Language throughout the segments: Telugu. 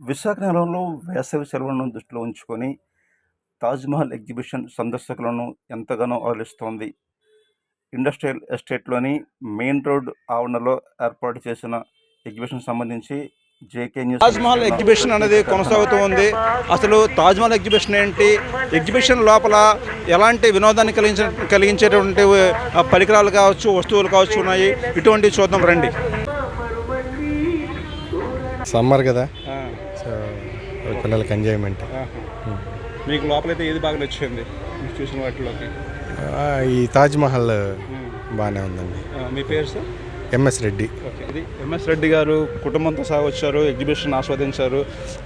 విశాఖ నగరంలో వేసవి సెలవులను దృష్టిలో ఉంచుకొని తాజ్‌మహల్ ఎగ్జిబిషన్ సందర్శకులను ఎంతగానో అలరిస్తోంది. ఇండస్ట్రియల్ ఎస్టేట్‌లోని మెయిన్ రోడ్ ఆవరణలో ఏర్పాటు చేసిన ఎగ్జిబిషన్‌కి సంబంధించి జేకే న్యూస్ తాజ్‌మహల్ ఎగ్జిబిషన్ అనేది కొనసాగుతూ ఉంది. అసలు తాజ్‌మహల్ ఎగ్జిబిషన్ ఏంటి? ఎగ్జిబిషన్ లోపల ఎలాంటి వినోదాన్ని కలిగించేటువంటి పరికరాలు కావచ్చు, వస్తువులు కావచ్చు ఉన్నాయి. ఇటువంటివి చూద్దాం రండి. సమ్మర్ కదా, సో పిల్లలకి ఎంజాయ్మెంట్. మీకు లోపలైతే ఏది బాగా నచ్చింది మీరు చూసిన వాటిలోకి? ఈ తాజ్‌మహల్ బాగానే ఉందండి. మీ పేరు సార్? ఎంఎస్ రెడ్డి. ఓకే, ఇది ఎంఎస్ రెడ్డి గారు కుటుంబంతో సహా వచ్చారు, ఎగ్జిబిషన్ ఆస్వాదించారు.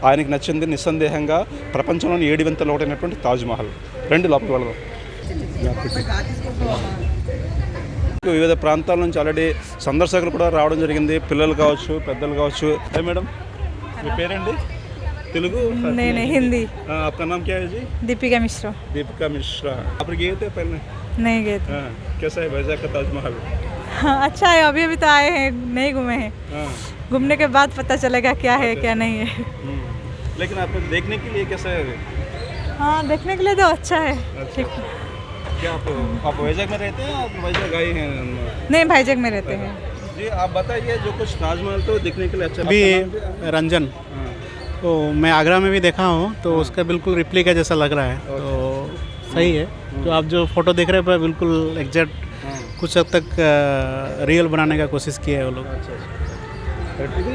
ఆయనకి నచ్చింది నిస్సందేహంగా ప్రపంచంలోని 7 వింతల్లో ఒకటైనటువంటి తాజ్‌మహల్. రండి లోపలికి వెళదాం. వివిధ ప్రాంతాల నుంచి ఆల్రెడీ సందర్శకులు కూడా రావడం జరిగింది. పిల్లలు కావచ్చు, పెద్దలు కావచ్చు. మేడం మీ పేరండి? తెలుగు? नहीं हिंदी। आपका नाम क्या है जी? दीपिका मिश्रा। दीपिका मिश्रा। आप गए थे पहले? नहीं गए थे। कैसा है वैजाग का ताजमहल? हाँ, अच्छा है। अभी अभी तो आए हैं, नहीं घूमे हैं। घूमने के बाद पता चलेगा क्या है क्या नहीं है। लेकिन आप देखने के लिए कैसा है? हाँ, देखने के लिए तो अच्छा है। ठीक। क्या आप वैजाग में रहते हैं? आप वैजाग आए हैं? नहीं, भाईजग में रहते हैं। जी आप बताइए, जो कुछ ताजमहल तो देखने के लिए अच्छा अभी रंजन, तो मैं आगरा में भी देखा हूँ, तो उसका बिल्कुल रिप्लिका जैसा लग रहा है, तो सही है। तो आप जो फोटो देख रहे हैं बिल्कुल एग्जैक्ट कुछ हद तक रियल बनाने का कोशिश किया है वो लोग। ఇది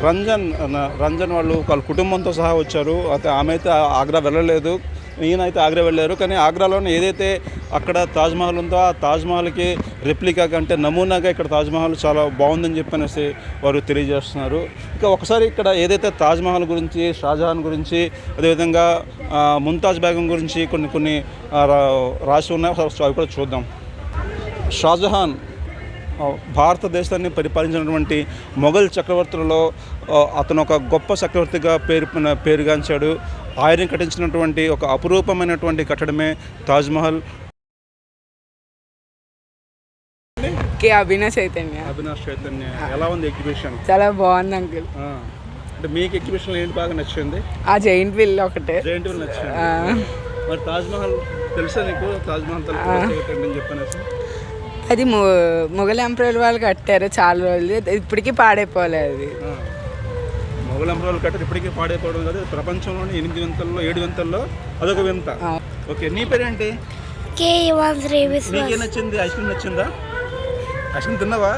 రంజన్ వాళ్ళు వాళ్ళ కుటుంబంతో సహా వచ్చారు. అయితే ఆమె అయితే ఆగ్రా వెళ్ళలేదు, ఈయనైతే ఆగ్రా వెళ్ళారు. కానీ ఆగ్రాలోనే ఏదైతే అక్కడ తాజ్‌మహల్ ఉందో ఆ తాజ్‌మహల్కి రెప్లికా కంటే నమూనాగా ఇక్కడ తాజ్‌మహల్ చాలా బాగుందని చెప్పనేసి వారు తెలియజేస్తున్నారు. ఇక ఒకసారి ఇక్కడ ఏదైతే తాజ్‌మహల్ గురించి, షాజహాన్ గురించి, అదేవిధంగా ముంతాజ్ బేగం గురించి కొన్ని రాసి ఉన్నాయి, అవి కూడా చూద్దాం. షాజహాన్ భారతదేశాన్ని పరిపాలించినటువంటి మొఘల్ చక్రవర్తులలో అతను ఒక గొప్ప చక్రవర్తిగా పేరుగాంచాడు. ఆయన కట్టించినటువంటి ఒక అపురూపమైనటువంటి కట్టడమే తాజ్‌మహల్. అవినాష్ చైతన్య. ఎలా ఉంది ఎగ్జిబిషన్? చాలా బాగుంది అంకుల్. అంటే మీకు ఎగ్జిబిషన్ ఏంటి బాగా నచ్చింది? ఆ జైంట్ వీల్ ఒకటే. జైంట్ వీల్ నచ్చింది. మరి తాజ్‌మహల్ తెలుసా నీకు? తాజ్‌మహల్ చెప్పనేసి అది మొఘల్ ఎంపరర్ వాళ్ళు కట్టారు చాలా రోజులు, ఇప్పటికీ పాడైపోలేదు. అది మొఘల్ ఎంపరర్ కట్టారు, ఇప్పటికీ పాడైపోవడం కాదు. ప్రపంచంలోని 8 వింతల్లో 7 వింతల్లో అదొక వింత. ఓకే, నీ పేరేంటి? నీకేం నచ్చింది? ఐస్ క్రీమ్ నచ్చిందా? ఐస్ క్రీమ్ తిన్నావా?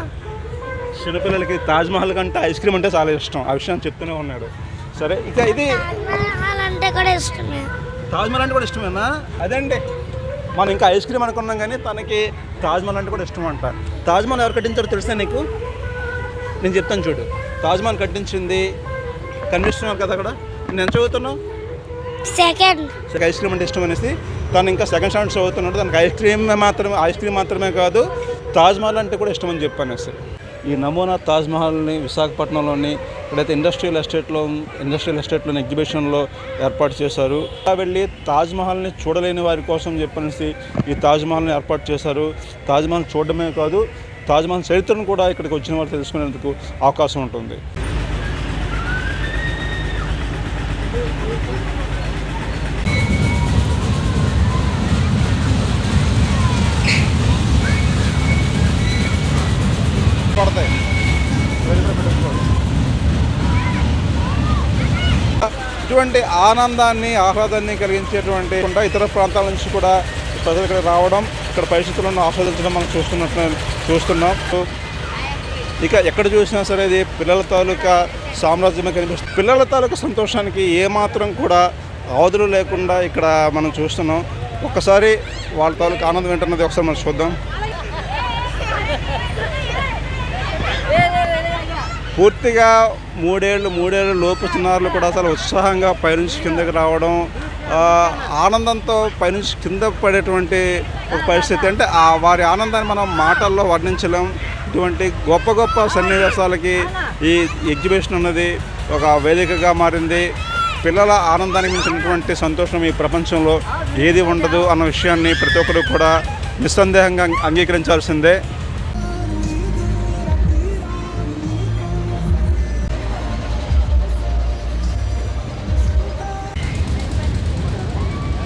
చిన్నపిల్లలకి తాజ్‌మహల్ కంటే ఐస్ క్రీమ్ అంటే చాలా ఇష్టం. ఆ విషయం చెప్తూనే ఉన్నాడు. సరే, ఇక ఇది తాజ్‌మహల్ అంటే కూడా ఇష్టమేనా? అదండి, మనం ఇంకా ఐస్ క్రీమ్ అనుకున్నాం కానీ తనకి తాజ్‌మహల్ అంటే కూడా ఇష్టం అంట. తాజ్‌మహల్ ఎవరు కట్టించారో తెలుసా నీకు? నేను చెప్తాను చూడు. తాజ్‌మహల్ కట్టించింది కనిపిస్తున్నారు కదా అక్కడ. నేను ఎంత చదువుతున్నావు? సెకండ్. ఐస్ క్రీమ్ అంటే ఇష్టం అనేసి తను ఇంకా సెకండ్ స్టాండర్డ్ చదువుతున్నాడు. తనకు ఐస్ క్రీమ్ మాత్రమే కాదు, తాజ్‌మహల్ అంటే కూడా ఇష్టం అని చెప్పనేసి. ఈ నమూనా తాజ్‌మహల్ని విశాఖపట్నంలోని ఇక్కడైతే ఇండస్ట్రియల్ ఎస్టేట్లోని ఎగ్జిబిషన్లో ఏర్పాటు చేశారు. వెళ్ళి తాజ్‌మహల్ని చూడలేని వారి కోసం చెప్పనేసి ఈ తాజ్‌మహల్ని ఏర్పాటు చేశారు. తాజ్‌మహల్ చూడడమే కాదు, తాజ్‌మహల్ చరిత్రను కూడా ఇక్కడికి వచ్చిన వారు తెలుసుకునేందుకు అవకాశం ఉంటుంది. ఇటువంటి ఆనందాన్ని, ఆహ్లాదాన్ని కలిగించేటువంటి ఇతర ప్రాంతాల నుంచి కూడా ప్రజలు ఇక్కడ రావడం, ఇక్కడ పరిస్థితులను ఆస్వాదించడం మనం చూస్తున్నాం. ఇక ఎక్కడ చూసినా సరే ఇది పిల్లల తాలూకా సామ్రాజ్యమే కనిపిస్తుంది. పిల్లల తాలూకా సంతోషానికి ఏమాత్రం కూడా అవధులు లేకుండా ఇక్కడ మనం చూస్తున్నాం. ఒక్కసారి వాళ్ళ తాలూకా ఆనందం ఏంటన్నది ఒకసారి మనం చూద్దాం. పూర్తిగా మూడేళ్ళు లోపు చిన్నారులు కూడా అసలు ఉత్సాహంగా పైనుంచి కిందకి రావడం, ఆనందంతో పైనుంచి కింద పడేటువంటి ఒక పరిస్థితి. అంటే వారి ఆనందాన్ని మనం మాటల్లో వర్ణించలేం. ఇటువంటి గొప్ప సన్నివేశాలకి ఈ ఎగ్జిబిషన్ అన్నది ఒక వేదికగా మారింది. పిల్లల ఆనందానికి మించినటువంటి సంతోషం ఈ ప్రపంచంలో ఏది ఉండదు అన్న విషయాన్ని ప్రతి ఒక్కరు కూడా నిస్సందేహంగా అంగీకరించాల్సిందే.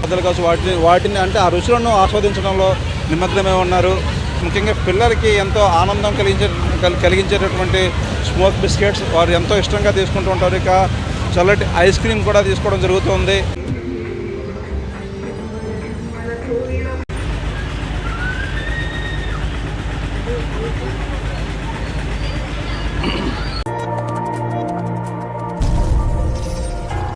పెద్దలు కావచ్చు వాటిని అంటే ఆ రుచులను ఆస్వాదించడంలో నిమగ్నమై ఉన్నారు. ముఖ్యంగా పిల్లలకి ఎంతో ఆనందం కలిగించేటటువంటి స్మోక్ బిస్కెట్స్ వారు ఎంతో ఇష్టంగా తీసుకుంటూ ఉంటారు. ఇక చల్లటి ఐస్ క్రీమ్ కూడా తీసుకోవడం జరుగుతుంది.